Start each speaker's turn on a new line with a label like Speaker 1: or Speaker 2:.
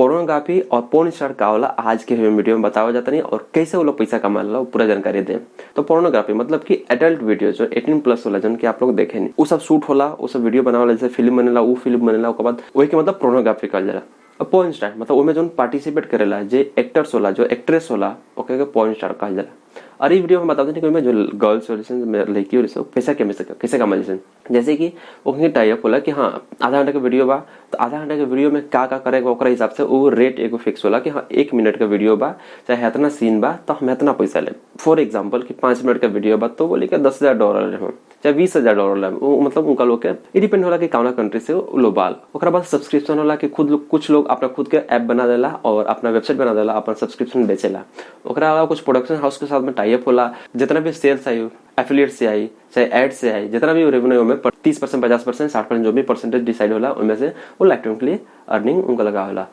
Speaker 1: Pornography और porn star का होला आज के वीडियो में बताया जाता नहीं और कैसे वो लोग पैसा कमाला वो पूरा जानकारी दें। तो पोर्नोग्राफी मतलब कि एडल्ट वीडियो जो 18+ होला जन कि आप लोग देखे नहीं वो सब शूट होला वो सब वीडियो बनावला जैसे फिल्म बनेला वो फिल्म बनेला ओकर बाद वही के मतलब पोर्नोग्राफी कहल जाला। और पोर्न स्टार मतलब ओमे जोन पार्टिसिपेट करेला जे एक्टर्स होला जो एक्ट्रेस होला ओके के पोर्न स्टार कहल जाला। और ये वीडियो में बताते हैं कि मैं जो गर्ल्स लड़की और पैसा कैसे कमाल जैसे कि ओके टाइप होला कि हाँ आधा घंटा का वीडियो बा तो आधा घंटा के वीडियो में का करेगा ओकरा हिसाब से वो रेट एगो फिक्स होला कि हाँ 1 मिनट का वीडियो बा चाहे इतना सीन बा तो हम इतना पैसा ले। फॉर एग्जाम्पल कि 5 मिनट का वीडियो बा तो बोले कि $10,000 ले चाहे $20,000 ले मतलब उनका लोग के ये डिपेंड होला कि कौना कंट्री से लो बाल। ओकरा बाद सब्सक्रिप्शन होला कि कुछ लोग अपना खुद के ऐप बना देला और अपना वेबसाइट बना देला अपना सब्सक्रिप्शन बेचेला। ओकरा अलावा कुछ प्रोडक्शन हाउस के साथ में टाइप होला जितना भी सेल्स आई एफिलिएट से आई चाहे एड से आई जितना भी रेवेन्यू में 30% 50% 60% जो भी परसेंटेज डिसाइड होला उनमें से वो लाइफ टाइम के लिए अर्निंग उनका लगा होला।